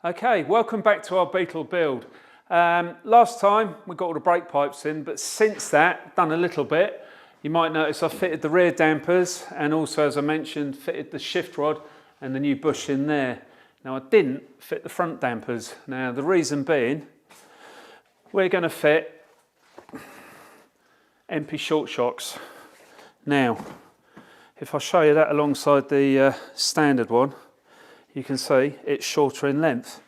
Okay, welcome back to our Beetle build. Last time we got all the brake pipes in, but since that, done a little bit. You might notice I fitted the rear dampers and also, as I mentioned, fitted the shift rod and the new bush in there. Now I didn't fit the front dampers. Now the reason being, we're going to fit MP short shocks. Now, if I show you that alongside the standard one, you can see it's shorter in length.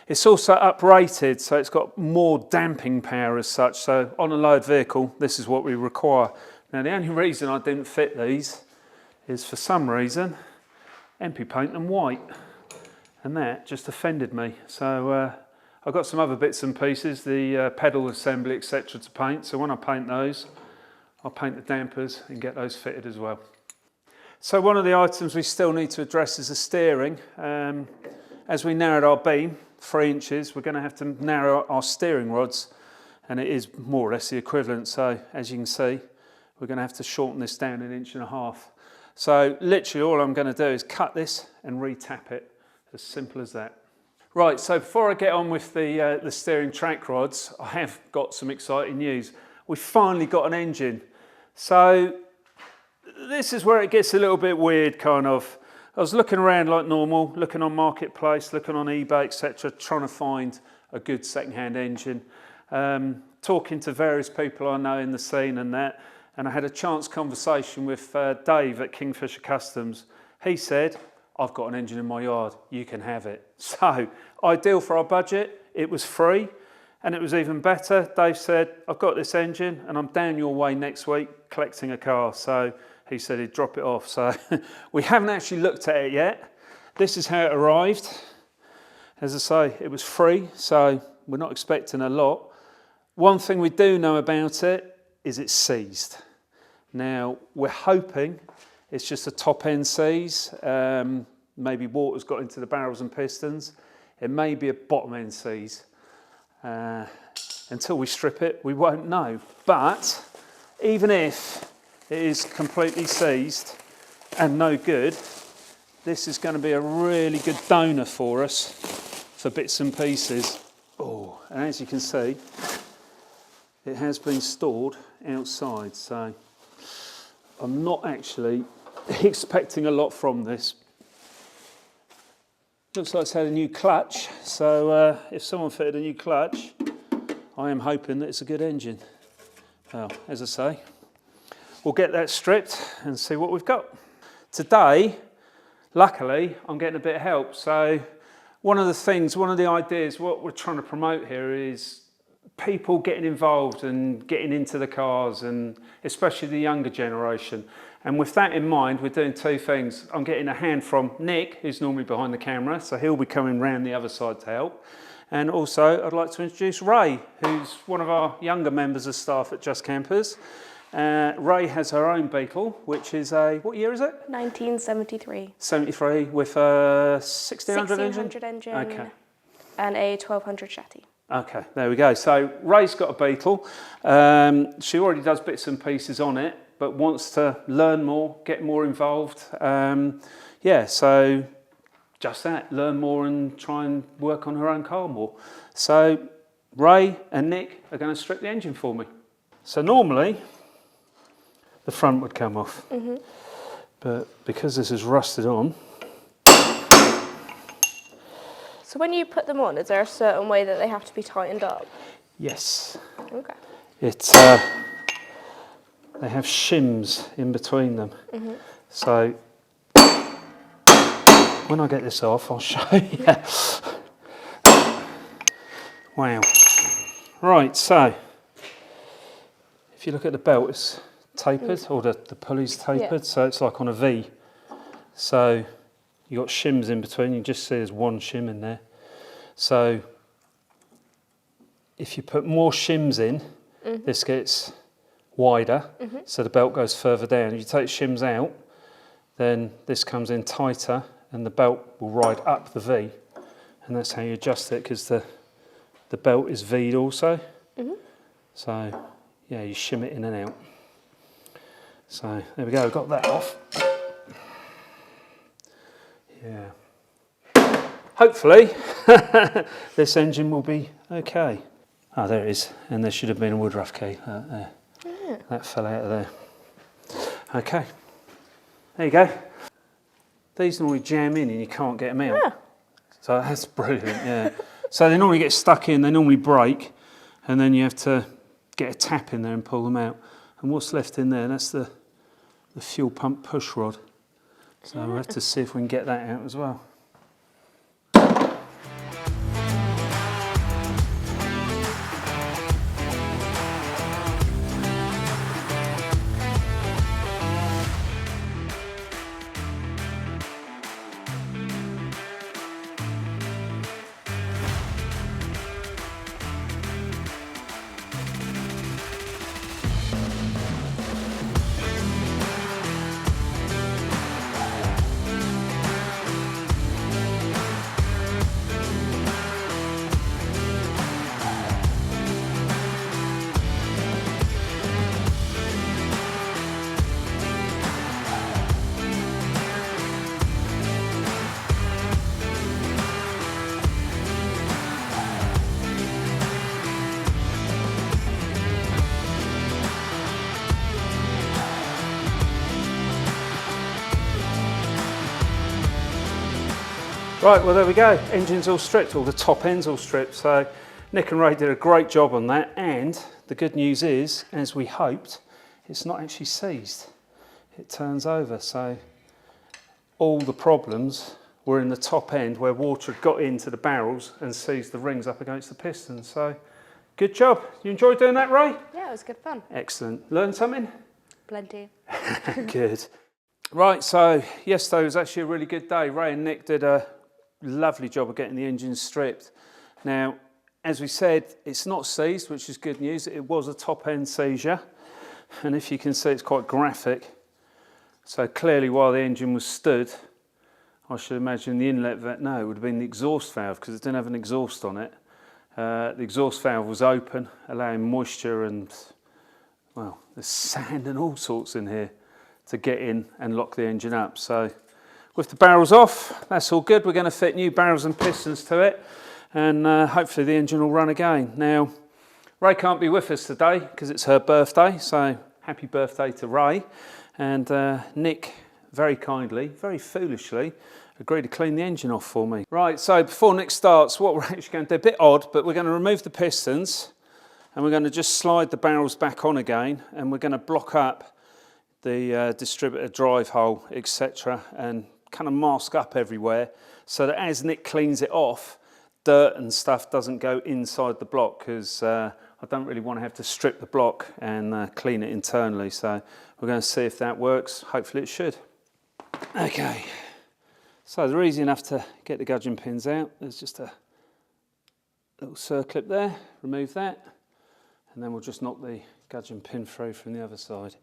It's also uprated, so it's got more damping power as such. So on a load vehicle, this is what we require. Now the only reason I didn't fit these is for some reason, MP paint them white. And that just offended me. So I've got some other bits and pieces, the pedal assembly, etc. to paint. So when I paint those, I'll paint the dampers and get those fitted as well. So one of the items we still need to address is the steering. As we narrowed our beam 3 inches, we're going to have to narrow our steering rods, and it is more or less the equivalent. So as you can see, we're going to have to shorten this down 1.5 inches. So literally all I'm going to do is cut this and re-tap it. As simple as that. Right, so before I get on with the steering track rods, I have got some exciting news. We've finally got an engine. So this is where it gets a little bit weird, kind of. I was looking around like normal, looking on Marketplace, looking on eBay, etc., trying to find a good second-hand engine. Talking to various people I know in the scene and that, and I had a chance conversation with Dave at Kingfisher Customs. He said, I've got an engine in my yard, you can have it. So, ideal for our budget, it was free, and it was even better. Dave said, I've got this engine and I'm down your way next week collecting a car. So he said he'd drop it off. So we haven't actually looked at it yet. This is how it arrived. As I say, it was free, so we're not expecting a lot. One thing we do know about it is it's seized. Now, we're hoping it's just a top end seize. Maybe water's got into the barrels and pistons. It may be a bottom end seize. Until we strip it, we won't know. But even if it is completely seized and no good, this is going to be a really good donor for us for bits and pieces. Oh, and as you can see, it has been stored outside, so I'm not actually expecting a lot from this. Looks like it's had a new clutch, so if someone fitted a new clutch, I am hoping that it's a good engine. Well, as I say, we'll get that stripped and see what we've got. Today, luckily, I'm getting a bit of help. So one of the ideas, what we're trying to promote here is people getting involved and getting into the cars, and especially the younger generation. And with that in mind, we're doing 2 things. I'm getting a hand from Nick, who's normally behind the camera, so he'll be coming round the other side to help. And also, I'd like to introduce Rae, who's one of our younger members of staff at Just Campers. Rae has her own Beetle, which is a, what year is it? 1973. 73 with a 1600 engine? 1600 engine, okay. And a 1200 chassis. Okay, there we go. So Rae's got a Beetle. She already does bits and pieces on it, but wants to learn more, get more involved. Yeah, so just that, learn more and try and work on her own car more. So Rae and Nick are going to strip the engine for me. So normally the front would come off, but because this is rusted on. So when you put them on, is there a certain way that they have to be tightened up? Yes. Okay. It's they have shims in between them. So when I get this off, I'll show you. Wow. Right, so if you look at the belt, it's tapered, or the pulley's tapered, so it's like on a V. So you've got shims in between, you just see there's one shim in there. So if you put more shims in, this gets wider, so the belt goes further down. If you take shims out, then this comes in tighter and the belt will ride up the V, and that's how you adjust it, because the belt is V'd also. So yeah, you shim it in and out. So there we go, got that off. Yeah. hopefully this engine will be okay. Oh, there it is, and there should have been a woodruff key there. Yeah. That fell out of there. Okay, there you go. These normally jam in and you can't get them out. Yeah. So that's brilliant, yeah. So they normally get stuck in, they normally break, and then you have to get a tap in there and pull them out. And what's left in there, that's the fuel pump push rod. So we'll have to see if we can get that out as well. Right, well there we go, engine's all stripped, all the top end's all stripped, so Nick and Rae did a great job on that, and the good news is, as we hoped, it's not actually seized. It turns over, so all the problems were in the top end where water had got into the barrels and seized the rings up against the pistons, so good job. You enjoyed doing that, Rae? Yeah, it was good fun. Excellent. Learned something? Plenty. Good. Right, so yesterday was actually a really good day. Rae and Nick did a lovely job of getting the engine stripped. Now, as we said, it's not seized, which is good news. It was a top end seizure, and if you can see, it's quite graphic. So clearly, while the engine was stood, I should imagine the inlet valve, no, it would have been the exhaust valve because it didn't have an exhaust on it. The exhaust valve was open, allowing moisture and, well, there's sand and all sorts in here to get in and lock the engine up. So with the barrels off, that's all good. We're going to fit new barrels and pistons to it, and hopefully the engine will run again. Now, Rae can't be with us today because it's her birthday, so happy birthday to Rae. And Nick, very kindly, very foolishly, agreed to clean the engine off for me. Right, so before Nick starts, what we're actually going to do, a bit odd, but we're going to remove the pistons, and we're going to just slide the barrels back on again, and we're going to block up the distributor drive hole, etc., and kind of mask up everywhere so that as Nick cleans it off, dirt and stuff doesn't go inside the block, because I don't really want to have to strip the block and clean it internally. So we're going to see if that works. Hopefully it should. Okay, so they're easy enough to get the gudgeon pins out. There's just a little circlip there, remove that, and then we'll just knock the gudgeon pin through from the other side.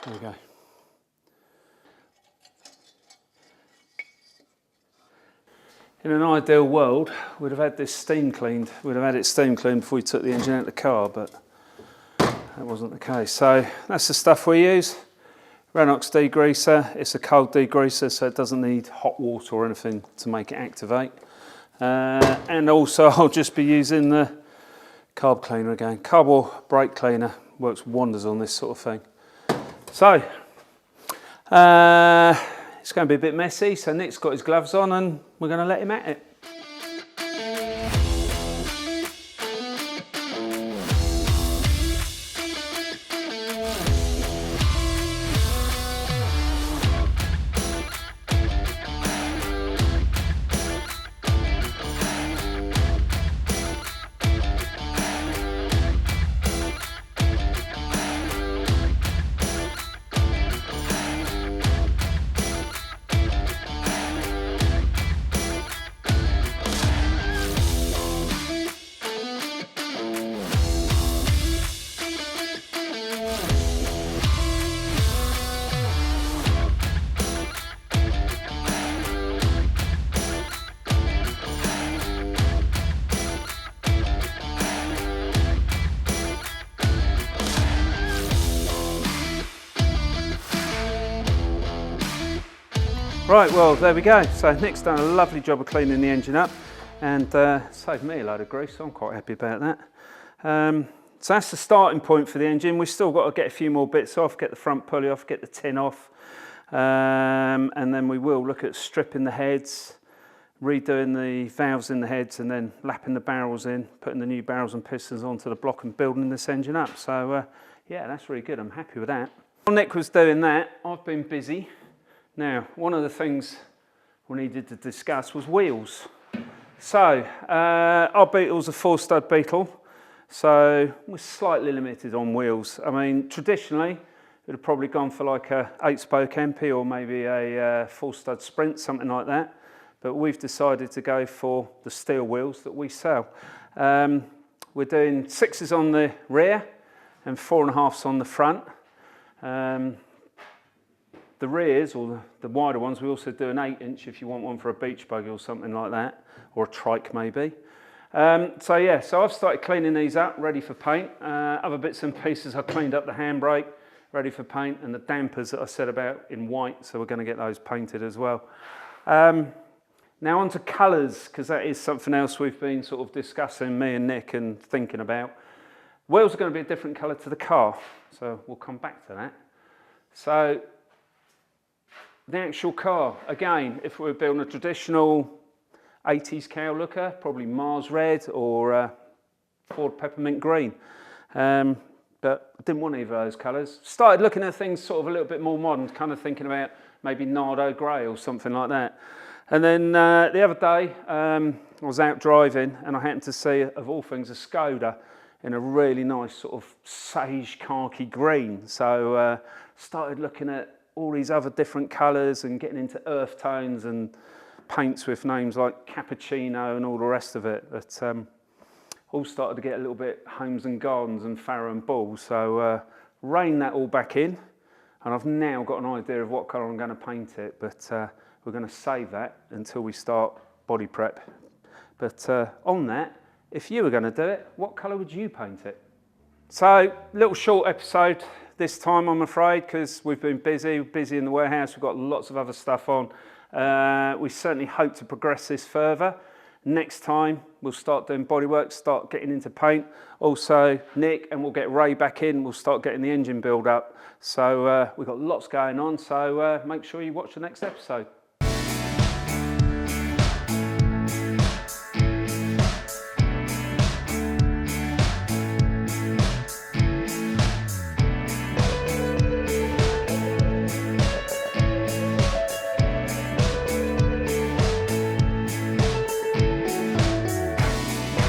There we go. In an ideal world, we'd have had this steam cleaned. We'd have had it steam cleaned before we took the engine out of the car, but that wasn't the case. So that's the stuff we use. Renox degreaser. It's a cold degreaser, so it doesn't need hot water or anything to make it activate. And also I'll just be using the carb cleaner again. Carb brake cleaner works wonders on this sort of thing. So, it's going to be a bit messy, so Nick's got his gloves on and we're going to let him at it. Right, well, there we go. So Nick's done a lovely job of cleaning the engine up and saved me a load of grease, so I'm quite happy about that. So that's the starting point for the engine. We've still got to get a few more bits off, get the front pulley off, get the tin off, and then we will look at stripping the heads, redoing the valves in the heads, and then lapping the barrels in, putting the new barrels and pistons onto the block and building this engine up. So yeah, that's really good. I'm happy with that. While Nick was doing that, I've been busy. Now, one of the things we needed to discuss was wheels. So, our Beetle's a 4-stud Beetle, so we're slightly limited on wheels. I mean, traditionally, it would have probably gone for like a 8-spoke MP or maybe a 4-stud Sprint, something like that. But we've decided to go for the steel wheels that we sell. We're doing 6s on the rear and 4.5s on the front. The rears, or the wider ones, we also do an 8-inch if you want one for a beach buggy or something like that, or a trike maybe. So yeah, so I've started cleaning these up, ready for paint. Other bits and pieces, I cleaned up the handbrake, ready for paint, and the dampers that I said about in white, so we're going to get those painted as well. Now on to colours, because that is something else we've been sort of discussing, me and Nick, and thinking about. Wheels are going to be a different colour to the car, so we'll come back to that. So the actual car, again, if we were building a traditional 80s cow looker, probably Mars Red or Ford Peppermint Green. But I didn't want either of those colours. Started looking at things sort of a little bit more modern, kind of thinking about maybe Nardo Grey or something like that. And then the other day, I was out driving and I happened to see, of all things, a Skoda in a really nice sort of sage khaki green. So started looking at all these other different colours and getting into earth tones and paints with names like Cappuccino and all the rest of it. But all started to get a little bit Homes and Gardens and Farrow and Ball. So reined that all back in, and I've now got an idea of what colour I'm going to paint it. But we're going to save that until we start body prep. But on that, if you were going to do it, what colour would you paint it? So, little short episode this time, I'm afraid, because we've been busy in the warehouse. We've got lots of other stuff on. We certainly hope to progress this further. Next time, we'll start doing bodywork, start getting into paint. Also, Nick, and we'll get Rae back in. We'll start getting the engine build up. So we've got lots going on. So make sure you watch the next episode.